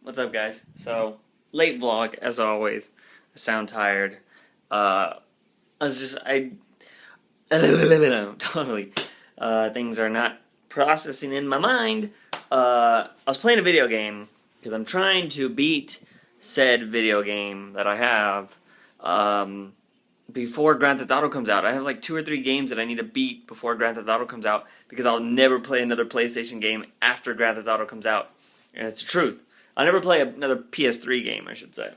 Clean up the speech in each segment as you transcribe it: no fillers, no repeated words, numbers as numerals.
What's up, guys? So, late vlog, as always. I sound tired. I totally, things are not processing in my mind. I was playing a video game, because I'm trying to beat said video game that I have, before Grand Theft Auto comes out. I have like 2 or 3 games that I need to beat before Grand Theft Auto comes out, because I'll never play another PlayStation game after Grand Theft Auto comes out. And it's the truth. I'll never play another PS3 game, I should say.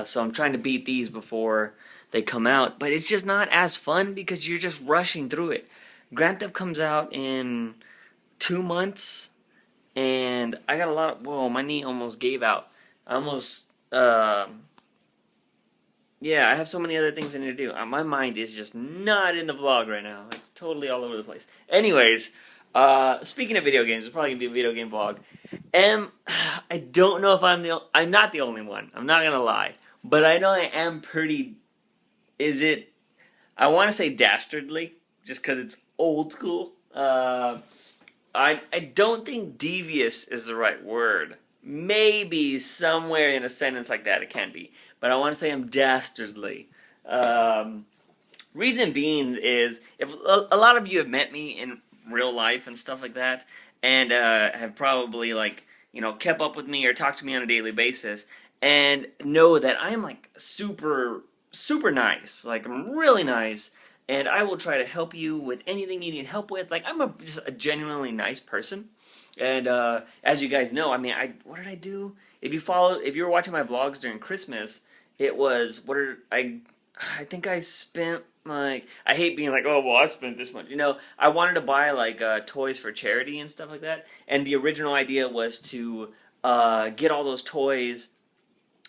So I'm trying to beat these before they come out, but it's just not as fun because you're just rushing through it. Grand Theft comes out in 2 months, and I got a lot of... Whoa, my knee almost gave out. I almost... yeah, I have so many other things I need to do. My mind is just not in the vlog right now. It's totally all over the place. Anyways, speaking of video games, it's probably going to be a video game vlog. I don't know if I'm not the only one. I'm not gonna lie, but I know I am pretty. I want to say dastardly, just because it's old school. I don't think devious is the right word. Maybe somewhere in a sentence like that it can be, but I want to say I'm dastardly. Reason being is, if a lot of you have met me in real life and stuff like that, and have probably, like, kept up with me or talked to me on a daily basis, and know that I am like super nice. Like, I'm really nice, and I will try to help you with anything you need help with. Like, I'm just a genuinely nice person. And as you guys know, I mean, what did I do? If you were watching my vlogs during Christmas, it was I think I spent, like, I hate being like, oh, well, I spent this much. I wanted to buy, like, toys for charity and stuff like that. And the original idea was to get all those toys.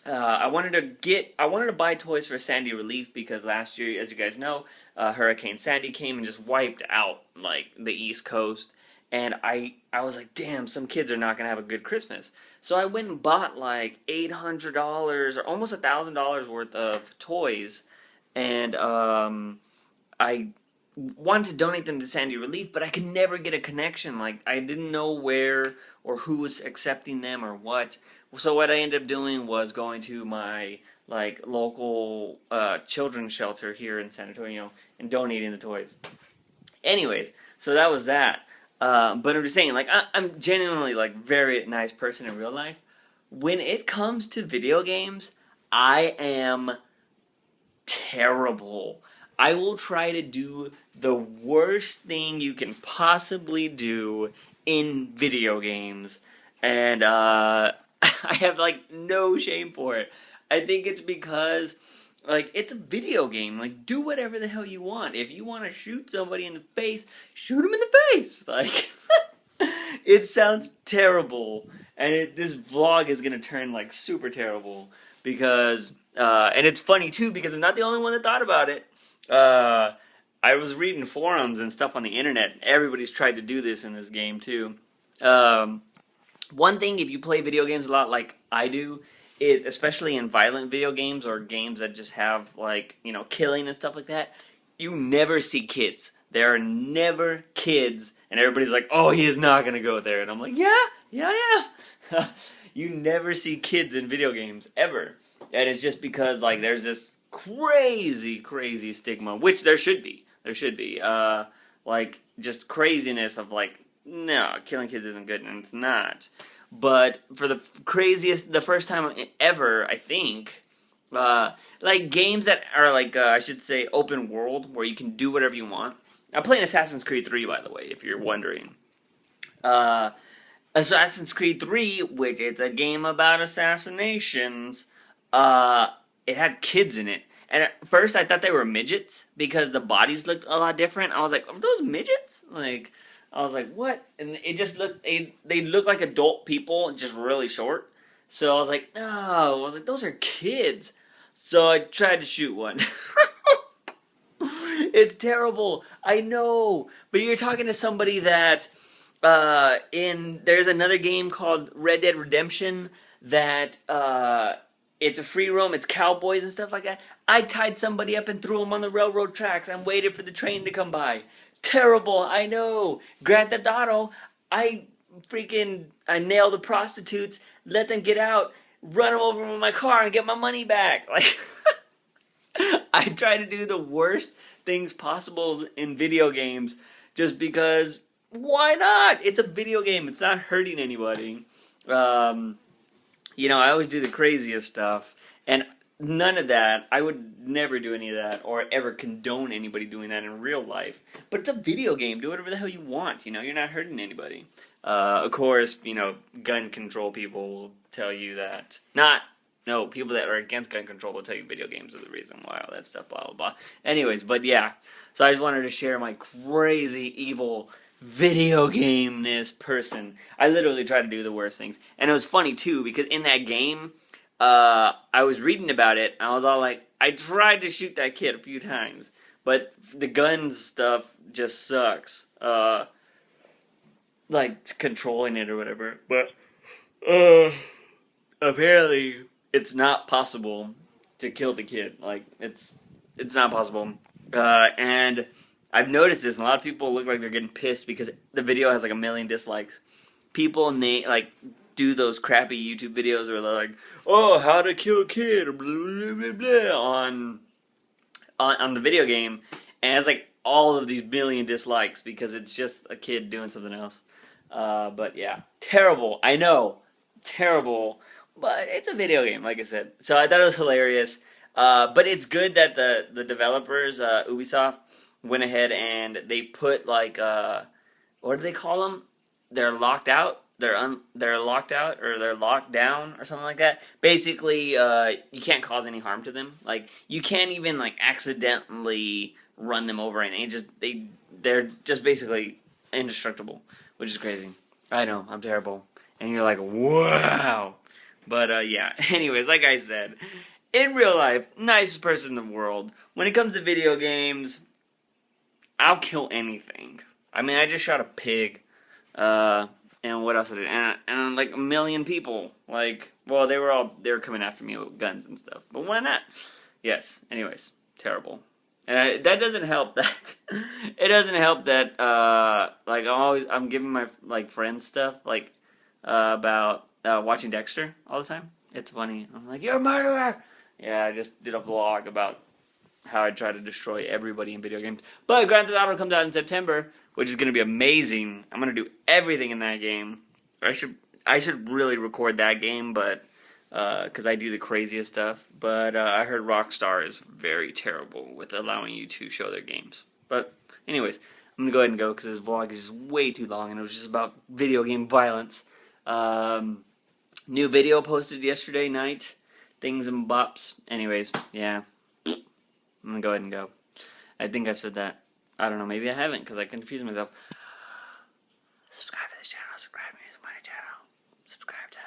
I wanted to buy toys for Sandy Relief, because last year, as you guys know, Hurricane Sandy came and just wiped out, like, the East Coast. And I was like, damn, some kids are not going to have a good Christmas. So I went and bought, like, $800 or almost $1,000 worth of toys. And I wanted to donate them to Sandy Relief, but I could never get a connection. Like, I didn't know where or who was accepting them or what. So what I ended up doing was going to my, like, local children's shelter here in San Antonio and donating the toys. Anyways, so that was that. But I'm just saying, like, I'm genuinely, like, very nice person in real life. When it comes to video games, I am terrible. I will try to do the worst thing you can possibly do in video games, and I have, like, no shame for it. I think it's because, like, it's a video game. Like, do whatever the hell you want. If you want to shoot somebody in the face, shoot them in the face. Like, it sounds terrible, and this vlog is gonna turn, like, super terrible, because and it's funny too, because I'm not the only one that thought about it. I was reading forums and stuff on the internet. Everybody's tried to do this in this game too. One thing, if you play video games a lot like I do, is, especially in violent video games or games that just have, like, killing and stuff like that, you never see kids. There are never kids, and everybody's like, oh, he is not going to go there. And I'm like, yeah. You never see kids in video games, ever. And it's just because, like, there's this crazy stigma, which there should be. There should be. Like, just craziness of, like, no, killing kids isn't good, and it's not. But for the first time ever, I think, like, games that are, like, I should say, open world, where you can do whatever you want. I'm playing Assassin's Creed 3, by the way, if you're wondering. Assassin's Creed 3, which is a game about assassinations, it had kids in it. And at first I thought they were midgets, because the bodies looked a lot different. I was like, are those midgets? Like, I was like, what? And it just looked, they looked like adult people, just really short. So I was like, no. I was like, those are kids. So I tried to shoot one. It's terrible. I know. But you're talking to somebody that, there's another game called Red Dead Redemption that, it's a free roam, it's cowboys and stuff like that. I tied somebody up and threw them on the railroad tracks and waited for the train to come by. Terrible, I know. Grand Theft Auto, I I nail the prostitutes, let them get out, run them over with my car, and get my money back. Like, I try to do the worst things possible in video games just because why not? It's a video game. It's not hurting anybody. Um, I always do the craziest stuff, and none of that. I would never do any of that or ever condone anybody doing that in real life. But it's a video game. Do whatever the hell you want. You're not hurting anybody. Of course, gun control people will tell you that. No, people that are against gun control will tell you video games are the reason why, all that stuff, blah, blah, blah. Anyways, but yeah. So I just wanted to share my crazy, evil video game-ness person. I literally try to do the worst things. And it was funny, too, because in that game, I was reading about it, and I was all like, I tried to shoot that kid a few times, but the gun stuff just sucks. Like, controlling it or whatever. But, apparently it's not possible to kill the kid. Like, it's not possible. And I've noticed this, and a lot of people look like they're getting pissed because the video has like 1 million dislikes. People do those crappy YouTube videos where they're like, "Oh, how to kill a kid," or blah, blah, blah, blah, on the video game, and it's like all of these million dislikes because it's just a kid doing something else. But yeah, terrible. I know, terrible. But it's a video game, like I said. So I thought it was hilarious. But it's good that the developers, Ubisoft, went ahead and they put what do they call them? They're locked out. They're locked out, or they're locked down, or something like that. Basically, you can't cause any harm to them. Like, you can't even accidentally run them over, and they're just basically indestructible, which is crazy. I know, I'm terrible, and you're like, wow. But, yeah, anyways, like I said, in real life, nicest person in the world. When it comes to video games, I'll kill anything. I mean, I just shot a pig, and what else I did? And like 1 million people. Well, they were coming after me with guns and stuff, but why not? Yes, anyways, terrible. And that doesn't help that, it doesn't help that, I'm giving my, friends stuff, about watching Dexter all the time. It's funny. I'm like, "You're a murderer!" Yeah, I just did a vlog about how I try to destroy everybody in video games. But Grand Theft Auto comes out in September, which is going to be amazing. I'm going to do everything in that game. I should really record that game, but because I do the craziest stuff. But I heard Rockstar is very terrible with allowing you to show their games. But anyways, I'm going to go ahead and go because this vlog is just way too long, and it was just about video game violence. New video posted yesterday night. Things and bops. Anyways, yeah. I'm going to go ahead and go. I think I've said that. I don't know, maybe I haven't because I confused myself. Subscribe to this channel, subscribe to my channel, subscribe to,